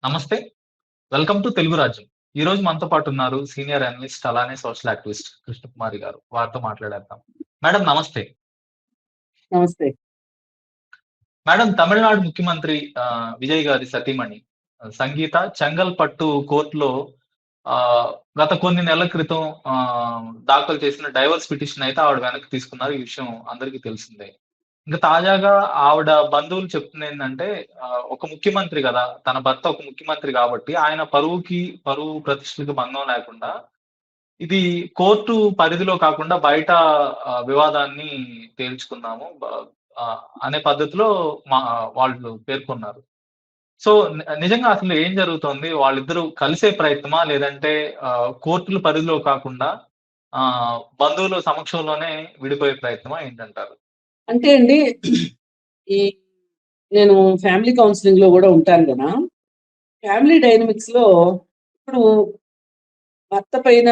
నమస్తే. Welcome to Telugu రాజ్యం. ఈరోజు మనతో పాటు ఉన్నారు సీనియర్ అనలిస్ట్ అలానే సోషల్ యాక్టివిస్ట్ కృష్ణకుమారి గారు. వారితో మాట్లాడేద్దాం. మేడం నమస్తే. నమస్తే. మేడం తమిళనాడు ముఖ్యమంత్రి విజయ్ గారి సతీమణి సంగీత చెంగల్పట్టు కోర్టులో గత కొన్ని నెలల క్రితం దాఖలు చేసిన డైవర్స్ పిటిషన్ అయితే ఆవిడ వెనక్కి తీసుకున్నారు. ఈ విషయం అందరికీ తెలిసిందే. ఇంకా తాజాగా ఆవిడ బంధువులు చెప్తుందేంటంటే ఒక ముఖ్యమంత్రి గదా! తన భర్త ఒక ముఖ్యమంత్రి గాబట్టి ఆయన పరువు ప్రతిష్టలకు భంగం లేకుండా ఇది కోర్టు పరిధిలో కాకుండా బయట వివాదాన్ని తేల్చుకుందాము అనే పద్ధతిలో వాళ్ళు పేర్కొన్నారు. సో నిజంగా అసలు ఏం జరుగుతోంది? వాళ్ళిద్దరూ కలిసే ప్రయత్నమా? లేదంటే కోర్టుల పరిధిలో కాకుండా బంధువుల సమక్షంలోనే విడిపోయే ప్రయత్నమా ఏంటంటారు? అంటే అండి, ఈ నేను ఫ్యామిలీ కౌన్సిలింగ్ లో కూడా ఉంటాను కదా. ఫ్యామిలీ డైనమిక్స్ లో ఇప్పుడు భర్త పైన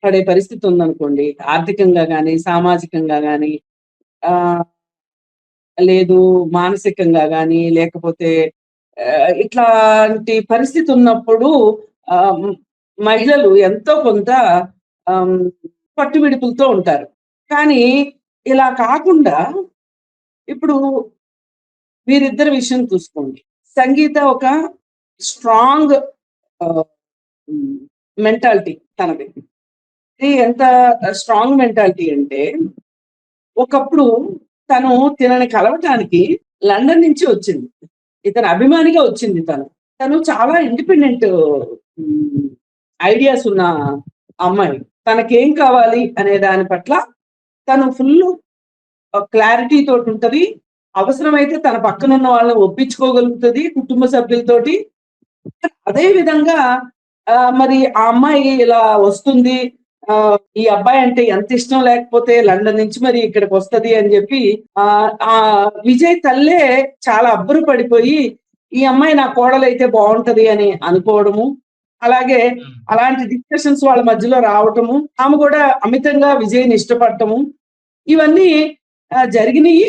పడే పరిస్థితి ఉందనుకోండి, ఆర్థికంగా కానీ సామాజికంగా కానీ లేదు మానసికంగా కానీ లేకపోతే ఇట్లాంటి పరిస్థితి ఉన్నప్పుడు మహిళలు ఎంతో కొంత పట్టువిడుపులతో ఉంటారు. కానీ ఇలా కాకుండా ఇప్పుడు వీరిద్దరి విషయం చూసుకోండి. సంగీత ఒక స్ట్రాంగ్ మెంటాలిటీ తనది. ఇది ఎంత స్ట్రాంగ్ మెంటాలిటీ అంటే ఒకప్పుడు తినని కలవటానికి లండన్ నుంచి వచ్చింది. ఇతను అభిమానిగా వచ్చింది. తను చాలా ఇండిపెండెంట్ ఐడియాస్ ఉన్న అమ్మాయి. తనకేం కావాలి అనే దాని పట్ల తను ఫుల్ క్లారిటీ తోటి ఉంటది. అవసరమైతే తన పక్కన ఉన్న వాళ్ళని ఒప్పించుకోగలుగుతుంది కుటుంబ సభ్యులతోటి. అదే విధంగా మరి ఆ అమ్మాయి ఇలా వస్తుంది, ఈ అబ్బాయి అంటే ఎంత ఇష్టం లేకపోతే లండన్ నుంచి మరి ఇక్కడికి వస్తది అని చెప్పి ఆ విజయ్ తల్లే చాలా అబ్బురు పడిపోయి ఈ అమ్మాయి నా కోడలైతే బాగుంటది అని అనుకోవడము, అలాగే అలాంటి డిస్కషన్స్ వాళ్ళ మధ్యలో రావటము, ఆమె కూడా అమితంగా విజయ్ని ఇష్టపడటము, ఇవన్నీ జరిగినాయి.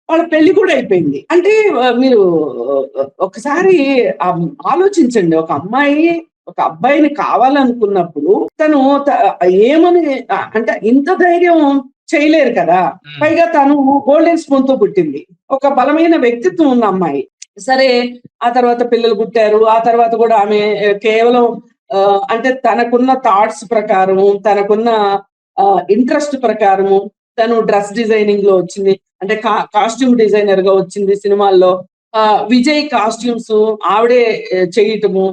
వాళ్ళ పెళ్లి కూడా అయిపోయింది. అంటే మీరు ఒకసారి ఆలోచించండి, ఒక అమ్మాయి ఒక అబ్బాయిని కావాలనుకున్నప్పుడు తను ఏమని అంటే ఇంత ధైర్యం చేయలేరు కదా. పైగా తను గోల్డెన్ స్పూన్ తో పుట్టింది, ఒక బలమైన వ్యక్తిత్వం ఉన్న అమ్మాయి. సరే, ఆ తర్వాత పిల్లలు పుట్టారు. ఆ తర్వాత కూడా ఆమె కేవలం అంటే తనకున్న థాట్స్ ప్రకారము, తనకున్న ఇంట్రెస్ట్ ప్రకారము తను డ్రెస్ డిజైనింగ్ లో వచ్చింది. అంటే కాస్ట్యూమ్ డిజైనర్ గా వచ్చింది సినిమాల్లో. విజయ్ కాస్ట్యూమ్స్ ఆవిడే చేయటము.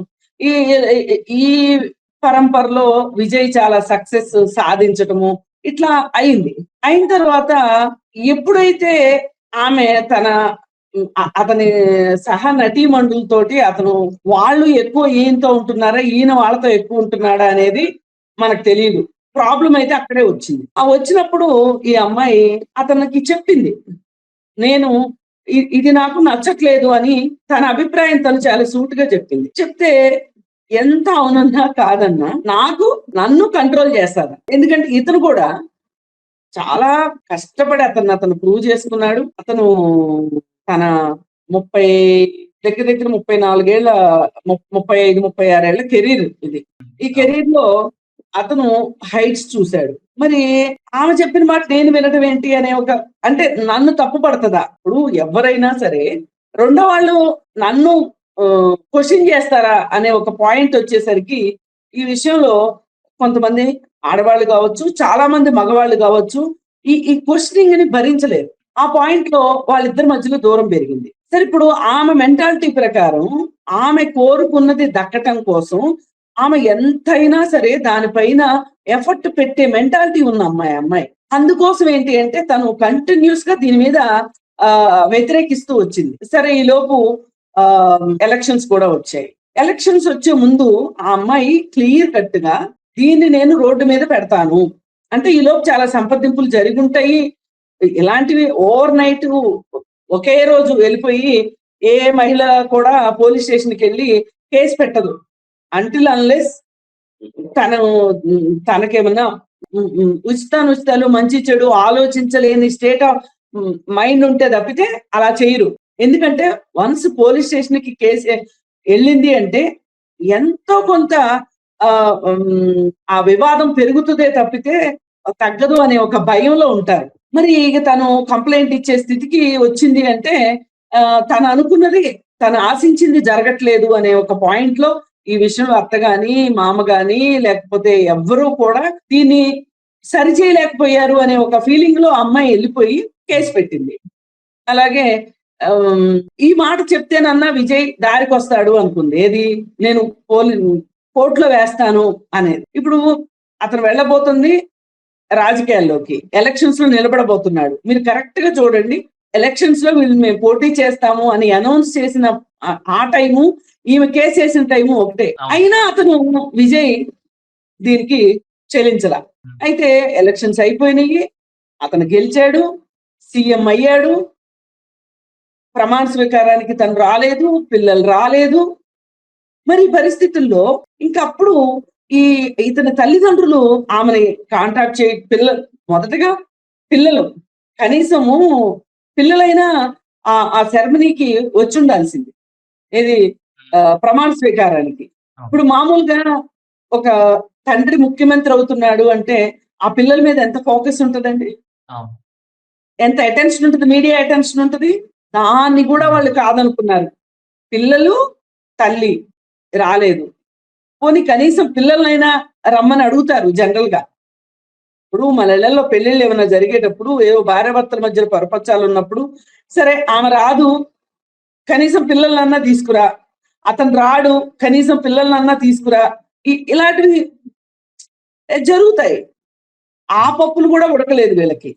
ఈ పరంపరలో విజయ్ చాలా సక్సెస్ సాధించటము ఇట్లా అయింది. అయిన తర్వాత ఎప్పుడైతే ఆమె అతని సహ నటీమణులతోటి వాళ్ళు ఎక్కువ ఈయనతో ఉంటున్నారా, ఈయన వాళ్ళతో ఎక్కువ ఉంటున్నాడా అనేది మనకు తెలియదు. ప్రాబ్లం అయితే అక్కడే వచ్చింది. వచ్చినప్పుడు ఈ అమ్మాయి అతనికి చెప్పింది, నేను ఇది నాకు నచ్చట్లేదు అని తన అభిప్రాయం తను చాలా సూటిగా చెప్పింది. చెప్తే ఎంత అవునన్నా కాదన్నా నన్ను కంట్రోల్ చేస్తాడు. ఎందుకంటే ఇతను కూడా చాలా కష్టపడి అతను ప్రూవ్ చేసుకున్నాడు. అతను తన 34 ఏళ్ళ 35-36 ఏళ్ల కెరీర్ ఇది. ఈ కెరీర్ లో అతను హైట్స్ చూశాడు. మరి ఆమె చెప్పిన మాట నేను వినడం ఏంటి అనే అంటే నన్ను తప్పు పడుతుందా? ఇప్పుడు ఎవరైనా సరే రెండో వాళ్ళు నన్ను క్వశ్చన్ చేస్తారా అనే ఒక పాయింట్ వచ్చేసరికి ఈ విషయంలో కొంతమంది ఆడవాళ్ళు కావచ్చు, చాలా మంది మగవాళ్ళు కావచ్చు, ఈ క్వశ్చనింగ్ ని భరించలేరు. ఆ పాయింట్ లో వాళ్ళిద్దరి మధ్యలో దూరం పెరిగింది. సరే, ఇప్పుడు ఆమె మెంటాలిటీ ప్రకారం ఆమె కోరుకున్నది దక్కటం కోసం ఆమె ఎంతైనా సరే దానిపైన ఎఫర్ట్ పెట్టే మెంటాలిటీ ఉన్న అమ్మాయి. అందుకోసం ఏంటి అంటే తను కంటిన్యూస్ గా దీని మీద వ్యతిరేకిస్తూ వచ్చింది. సరే, ఈ లోపు ఎలక్షన్స్ కూడా వచ్చాయి. ఎలక్షన్స్ వచ్చే ముందు ఆ అమ్మాయి క్లియర్ కట్ గా దీన్ని నేను రోడ్డు మీద పెడతాను అంటే, ఈ లోపు చాలా సంప్రదింపులు జరిగి ఉంటాయి. ఇలాంటివి ఓవర్ నైట్ ఒకే రోజు వెళ్ళిపోయి ఏ మహిళ కూడా పోలీస్ స్టేషన్కి వెళ్ళి కేసు పెట్టదు అంటిల్ అన్లెస్ తనకేమన్నా ఉచితాలు మంచి చెడు ఆలోచించలేని స్టేట్ ఆఫ్ మైండ్ ఉంటే తప్పితే అలా చేయరు. ఎందుకంటే వన్స్ పోలీస్ స్టేషన్ కి కేసు వెళ్ళింది అంటే ఎంతో కొంత ఆ వివాదం పెరుగుతుందే తప్పితే తగ్గదు అనే ఒక భయంలో ఉంటారు. మరి ఇక తను కంప్లైంట్ ఇచ్చే స్థితికి వచ్చింది అంటే తను అనుకున్నది, తను ఆశించింది జరగట్లేదు అనే ఒక పాయింట్ లో ఈ విషయంలో అత్త గాని, మామ గాని, లేకపోతే ఎవ్వరూ కూడా దీన్ని సరిచేయలేకపోయారు అనే ఒక ఫీలింగ్ లో అమ్మాయి వెళ్ళిపోయి కేసు పెట్టింది. అలాగే ఈ మాట చెప్తేనన్నా విజయ్ దారికి వస్తాడు అనుకుంది. ఏది, నేను కోర్టులో వేస్తాను అనేది. ఇప్పుడు అతను వెళ్ళబోతుంది రాజకీయాల్లోకి, ఎలక్షన్స్ లో నిలబడబోతున్నాడు. మీరు కరెక్ట్ గా చూడండి, ఎలక్షన్స్ లో వీళ్ళు మేము పోటీ చేస్తాము అని అనౌన్స్ చేసిన ఆ టైము, ఈమె కేసు వేసిన టైము ఒకటే. అయినా అతను విజయ్ దీనికి చెల్లించలా. అయితే ఎలక్షన్స్ అయిపోయినాయి, అతను గెలిచాడు, సీఎం అయ్యాడు, ప్రమాణ స్వీకారానికి తను రాలేదు, పిల్లలు రాలేదు. మరి పరిస్థితుల్లో ఇంకప్పుడు ఇతని తల్లిదండ్రులు ఆమెని కాంటాక్ట్ మొదటగా పిల్లలు కనీసము పిల్లలైనా ఆ సెరమనీకి వచ్చి ఉండాల్సింది, ఏది ప్రమాణ స్వీకారానికి. ఇప్పుడు మామూలుగా ఒక తండ్రి ముఖ్యమంత్రి అవుతున్నాడు అంటే ఆ పిల్లల మీద ఎంత ఫోకస్ ఉంటుందండి, ఎంత అటెన్షన్ ఉంటుంది, మీడియా అటెన్షన్ ఉంటుంది. దాన్ని కూడా వాళ్ళు కాదనుకున్నారు. పిల్లలు తల్లి రాలేదు, పోనీ కనీసం పిల్లలైనా రమ్మని అడుగుతారు జనరల్ గా. ఇప్పుడు మన ఇళ్లలో పెళ్లిళ్ళు ఏమైనా జరిగేటప్పుడు, ఏవో భార్యాభర్తల మధ్య పరపచ్చాలు ఉన్నప్పుడు, సరే ఆమె రాదు, కనీసం పిల్లలన్నా తీసుకురా, అతను రాడు, కనీసం పిల్లలన్నా తీసుకురా, ఇలాంటివి జరుగుతాయి. ఆ పప్పులు కూడా ఉడకలేదు వీళ్ళకి.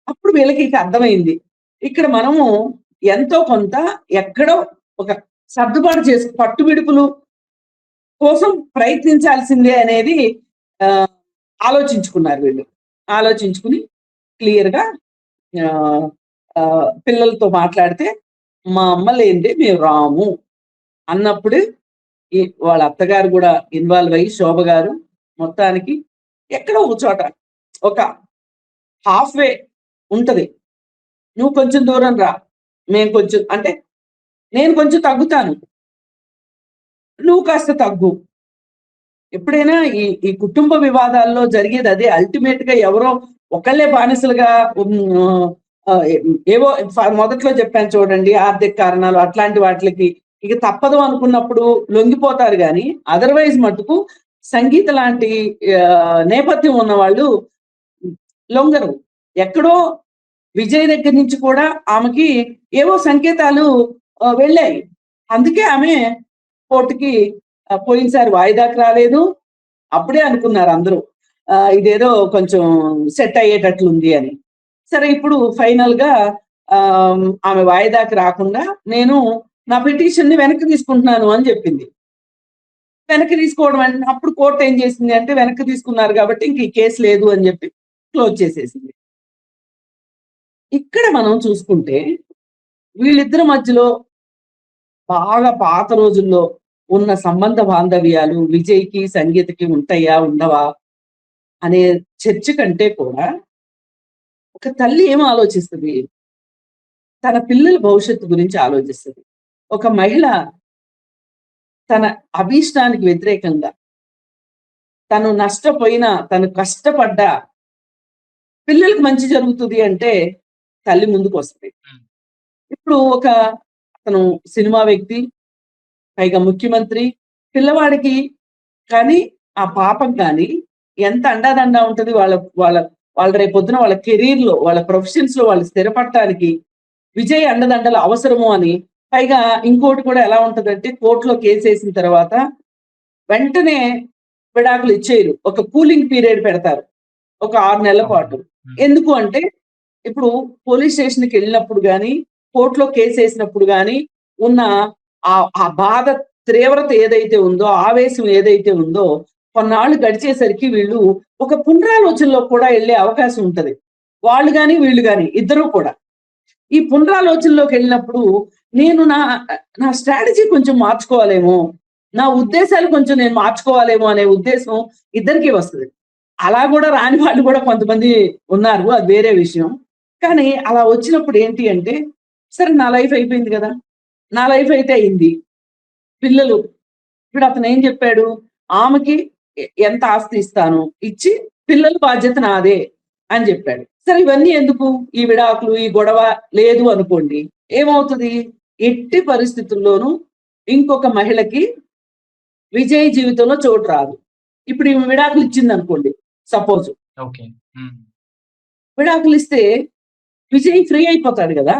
అప్పుడు వీళ్ళకి అర్థమైంది, ఇక్కడ మనము ఎంతో కొంత ఎక్కడో ఒక సర్దుబాటు పట్టు విడుపులు కోసం ప్రయత్నించాల్సిందే అనేది ఆలోచించుకున్నారు వీళ్ళు. ఆలోచించుకుని క్లియర్ గా పిల్లలతో మాట్లాడితే, మా అమ్మ లేనిదే మేము రాము అన్నప్పుడు వాళ్ళ అత్తగారు కూడా ఇన్వాల్వ్ అయ్యి, శోభ గారు మొత్తానికి ఎక్కడో ఒక చోట ఒక హాఫ్ వే ఉంటది, నువ్వు కొంచెం దూరం రా, మేము కొంచెం అంటే నేను కొంచెం తగ్గుతాను, నువ్వు కాస్త తగ్గు. ఎప్పుడైనా ఈ కుటుంబ వివాదాల్లో జరిగేది అదే. అల్టిమేట్ గా ఎవరో ఒకళ్ళే బానిసలుగా ఏవో మొదట్లో చెప్పాను చూడండి, ఆర్థిక కారణాలు అట్లాంటి వాటికి ఇక తప్పదు అనుకున్నప్పుడు లొంగిపోతారు. కానీ అదర్వైజ్ మటుకు సంగీత లాంటి నేపథ్యం ఉన్న వాళ్ళు లొంగరు. ఎక్కడో విజయ్ దగ్గర నుంచి కూడా ఆమెకి ఏవో సంకేతాలు వెళ్ళాయి. అందుకే ఆమె కోర్టుకి పోయినసారి వాయిదాకి రాలేదు. అప్పుడే అనుకున్నారు అందరూ ఇదేదో కొంచెం సెట్ అయ్యేటట్లుంది అని. సరే, ఇప్పుడు ఫైనల్ గా ఆమె వాయిదాకి రాకుండా నేను నా పిటిషన్ ని వెనక్కి తీసుకుంటున్నాను అని చెప్పింది. వెనక్కి తీసుకోవడం అంటే అప్పుడు కోర్టు ఏం చేసింది అంటే, వెనక్కి తీసుకున్నారు కాబట్టి ఇంక ఈ కేసు లేదు అని చెప్పి క్లోజ్ చేసేసింది. ఇక్కడ మనం చూసుకుంటే వీళ్ళిద్దరి మధ్యలో బాగా పాత రోజుల్లో ఉన్న సంబంధ బాంధవ్యాలు విజయ్కి సంగీతకి ఉంటాయా ఉండవా అనే చర్చ కంటే కూడా, ఒక తల్లి ఏం ఆలోచిస్తుంది, తన పిల్లల భవిష్యత్తు గురించి ఆలోచిస్తుంది. ఒక మహిళ తన అభీష్టానికి వ్యతిరేకంగా తను నష్టపోయినా, తను కష్టపడ్డా పిల్లలకు మంచి జరుగుతుంది అంటే తల్లి ముందుకు వస్తుంది. ఇప్పుడు అతను సినిమా వ్యక్తి, పైగా ముఖ్యమంత్రి, పిల్లవాడికి కానీ ఆ పాపకు కానీ ఎంత అండాదండా ఉంటుంది. వాళ్ళ రేపొద్దున వాళ్ళ కెరీర్ లో, వాళ్ళ ప్రొఫెషన్స్ లో వాళ్ళు స్థిరపడటానికి విజయ్ అండదండలు అవసరము అని. పైగా ఇంకోటి కూడా ఎలా ఉంటదంటే, కోర్టులో కేసు వేసిన తర్వాత వెంటనే విడాకులు ఇచ్చేయరు, ఒక కూలింగ్ పీరియడ్ పెడతారు, ఒక 6 నెలల పాటు. ఎందుకు అంటే, ఇప్పుడు పోలీస్ స్టేషన్కి వెళ్ళినప్పుడు కానీ, కోర్టులో కేసు వేసినప్పుడు కానీ ఉన్న ఆ బాధ తీవ్రత ఏదైతే ఉందో, ఆవేశం ఏదైతే ఉందో, కొన్నాళ్ళు గడిచేసరికి వీళ్ళు ఒక పునరాలోచనలో కూడా వెళ్ళే అవకాశం ఉంటది. వాళ్ళు కానీ వీళ్ళు కానీ ఇద్దరు కూడా ఈ పునరాలోచనలోకి వెళ్ళినప్పుడు, నేను నా స్ట్రాటజీ కొంచెం మార్చుకోవాలేమో, నా ఉద్దేశాలు కొంచెం నేను మార్చుకోవాలేమో అనే ఉద్దేశం ఇద్దరికి వస్తుంది. అలా కూడా రాని వాళ్ళు కూడా కొంతమంది ఉన్నారు, అది వేరే విషయం. కానీ అలా వచ్చినప్పుడు ఏంటి అంటే, సరే నా లైఫ్ అయిపోయింది కదా, నా లైఫ్ అయితే అయింది. పిల్లలు, ఇప్పుడు అతను ఏం చెప్పాడు, ఆమెకి ఎంత ఆస్తి ఇస్తాను ఇచ్చి పిల్లల బాధ్యత నాదే అని చెప్పాడు. సరే ఇవన్నీ ఎందుకు, ఈ విడాకులు ఈ గొడవ లేదు అనుకోండి, ఏమవుతుంది, ఎట్టి పరిస్థితుల్లోనూ ఇంకొక మహిళకి విజయ్ జీవితంలో చోటు రాదు. ఇప్పుడు ఈమె విడాకులు ఇచ్చింది అనుకోండి, సపోజ్ ఓకే. విడాకులు ఇస్తే విజయ్ ఫ్రీ అయిపోతాడు కదా,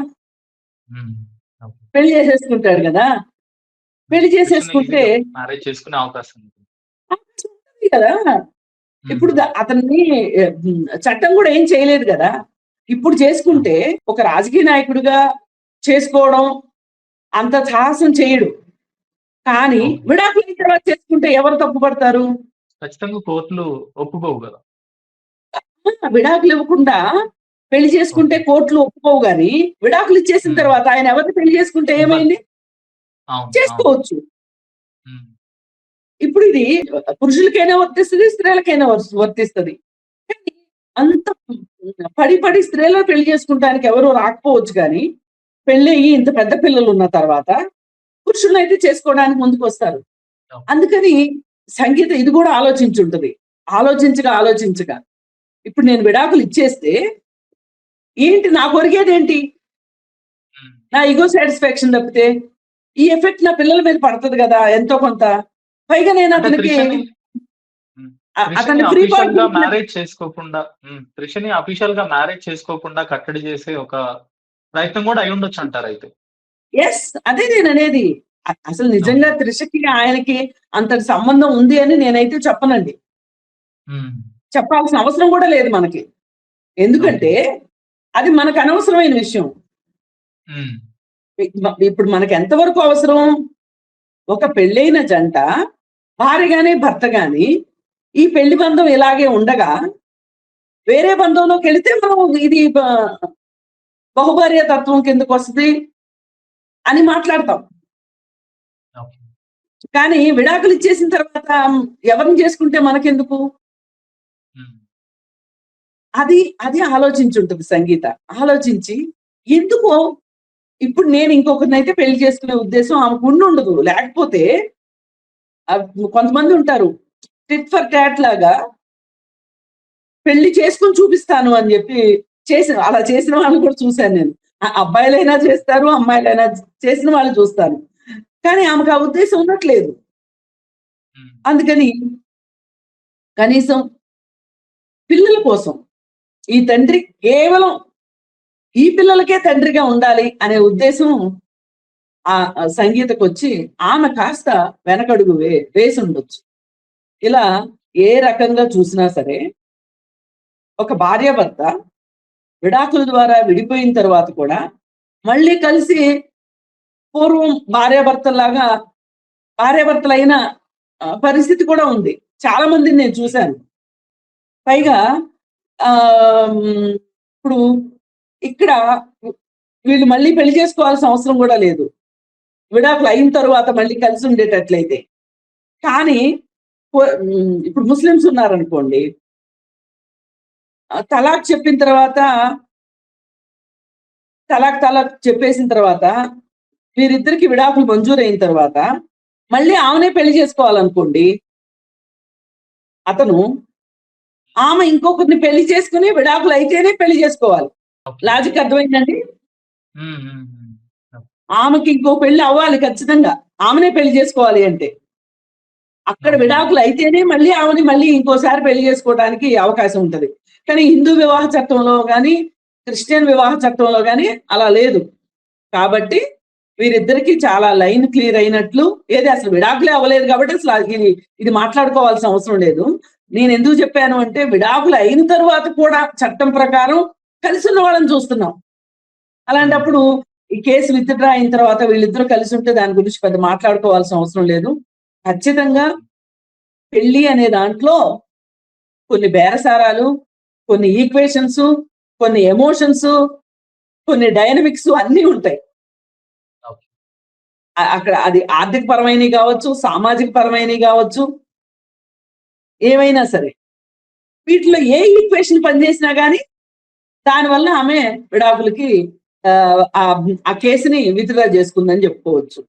పెళ్లి చేసేసుకుంటాడు కదా. పెళ్లి చేసేసుకుంటే మ్యారేజ్ చేసుకునే అవకాశం ఉంది కదా. ఇప్పుడు అతన్ని చట్టం కూడా ఏం చేయలేదు కదా. ఇప్పుడు చేసుకుంటే ఒక రాజకీయ నాయకుడిగా చేసుకోవడం అంత సాహసం చేయడు. కానీ విడాకులు అయిన తర్వాత చేసుకుంటే ఎవరు తప్పుపడతారు? ఖచ్చితంగా కోర్టులు ఒప్పుకోవు కదా. విడాకులు ఇవ్వకుండా పెళ్లి చేసుకుంటే కోర్టులు ఒప్పుకోవు, గాని విడాకులు ఇచ్చేసిన తర్వాత ఆయన ఎవరిని పెళ్లి చేసుకుంటే ఏమైంది, చేసుకోవచ్చు. ఇప్పుడు ఇది పురుషులకైనా వర్తిస్తుంది, స్త్రీలకైనా వర్తిస్తుంది. కానీ అంత పడి స్త్రీలను పెళ్లి చేసుకుంటానికి ఎవరు రాకపోవచ్చు, కానీ పెళ్లి అయ్యి ఇంత పెద్ద పిల్లలు ఉన్న తర్వాత పురుషులను అయితే చేసుకోవడానికి ముందుకు వస్తారు. అందుకని సంగీత ఇది కూడా ఆలోచించుంటది. ఆలోచించగా ఇప్పుడు నేను విడాకులు ఇచ్చేస్తే ఏంటి, నా కొరిగేది ఏంటి, నా ఈగో సాటిస్ఫాక్షన్ తప్పితే ఈ ఎఫెక్ట్ నా పిల్లల మీద పడుతుంది కదా ఎంతో కొంత. పైగా నేను అతనికి మ్యారేజ్ చేసుకోకుండా త్రిషని అఫీషియల్ గా మ్యారేజ్ చేసుకోకుండా కట్టడి చేసే ఒక ప్రయత్నం కూడా అయి ఉండొచ్చు అంటారు అయితే. ఎస్, అదే నేను అనేది. అసలు నిజంగా త్రిషకి ఆయనకి అంతటి సంబంధం ఉంది అని నేనైతే చెప్పనండి. చెప్పాల్సిన అవసరం కూడా లేదు మనకి. ఎందుకంటే అది మనకు అనవసరమైన విషయం. ఇప్పుడు మనకి ఎంతవరకు అవసరం, ఒక పెళ్ళైన జంట భార్య గాని భర్త గాని ఈ పెళ్లి బంధం ఇలాగే ఉండగా వేరే బంధంలోకి వెళితే మనం ఇది బహుభార్య తత్వం కిందకు వస్తుంది అని మాట్లాడతాం. కానీ విడాకులు ఇచ్చేసిన తర్వాత ఎవరిని చేసుకుంటే మనకెందుకు, అది ఆలోచించుంటుంది సంగీత. ఆలోచించి ఎందుకో ఇప్పుడు నేను ఇంకొకరిని అయితే పెళ్లి చేసుకునే ఉద్దేశం ఆమెకు ఉండదు. లేకపోతే కొంతమంది ఉంటారు టిట్ ఫర్ టాట్ లాగా పెళ్లి చేసుకుని చూపిస్తాను అని చెప్పి అలా చేసిన వాళ్ళు కూడా చూశాను నేను. అబ్బాయిలైనా చేస్తారు, అమ్మాయిలైనా చేసిన వాళ్ళు చూస్తాను. కానీ ఆమెకు ఆ ఉద్దేశం ఉండట్లేదు. అందుకని కనీసం పిల్లల కోసం ఈ తండ్రి కేవలం ఈ పిల్లలకే తండ్రిగా ఉండాలి అనే ఉద్దేశం ఆ సంగీతకు వచ్చి ఆమె కాస్త వెనకడుగు వేసి ఉండొచ్చు. ఇలా ఏ రకంగా చూసినా సరే ఒక భార్యాభర్త విడాకుల ద్వారా విడిపోయిన తర్వాత కూడా మళ్ళీ కలిసి పూర్వం భార్యాభర్తలైన పరిస్థితి కూడా ఉంది. చాలా మందిని నేను చూశాను. పైగా ఇప్పుడు ఇక్కడ వీళ్ళు మళ్ళీ పెళ్లి చేసుకోవాల్సిన అవసరం కూడా లేదు, విడాకులు అయిన తర్వాత మళ్ళీ కలిసి ఉండేటట్లయితే. కానీ ఇప్పుడు ముస్లిమ్స్ ఉన్నారనుకోండి, తలాక్ చెప్పిన తర్వాత తలాక్ చెప్పేసిన తర్వాత వీరిద్దరికి విడాకులు మంజూరైన తర్వాత మళ్ళీ ఆమెనే పెళ్లి చేసుకోవాలనుకోండి, అతను ఆమె ఇంకొకరిని పెళ్లి చేసుకుని విడాకులు అయితేనే పెళ్లి చేసుకోవాలి. లాజిక్ అర్థమైందండి? ఆమెకి ఇంకో పెళ్లి అవ్వాలి ఖచ్చితంగా, ఆమెనే పెళ్లి చేసుకోవాలి అంటే. అక్కడ విడాకులు అయితేనే మళ్ళీ ఆమెని ఇంకోసారి పెళ్లి చేసుకోవడానికి అవకాశం ఉంటది. కానీ హిందూ వివాహ చట్టంలో కానీ క్రిస్టియన్ వివాహ చట్టంలో కానీ అలా లేదు. కాబట్టి వీరిద్దరికి చాలా లైన్ క్లియర్ అయినట్లు. అసలు విడాకులే అవ్వలేదు కాబట్టి అసలు ఇది మాట్లాడుకోవాల్సిన అవసరం లేదు. నేను ఎందుకు చెప్పాను అంటే, విడాకులు అయిన తర్వాత కూడా చట్టం ప్రకారం కలిసి ఉన్న వాళ్ళని చూస్తున్నాం. అలాంటప్పుడు ఈ కేసు విత్డ్రా అయిన తర్వాత వీళ్ళిద్దరూ కలిసి ఉంటే దాని గురించి పెద్ద మాట్లాడుకోవాల్సిన అవసరం లేదు. ఖచ్చితంగా పెళ్లి అనే దాంట్లో కొన్ని బేరసారాలు, కొన్ని ఈక్వేషన్స్, కొన్ని ఎమోషన్స్, కొన్ని డైనమిక్స్ అన్నీ ఉంటాయి అక్కడ. అది ఆర్థిక పరమైనవి కావచ్చు, సామాజిక పరమైనవి కావచ్చు, ఏమైనా సరే వీటిలో ఏ ఈక్వేషన్ పనిచేసినా కానీ దానివల్ల ఆమె విడాకులకి ఆ కేసుని విత్డ్రా చేసుకుందని చెప్పుకోవచ్చు.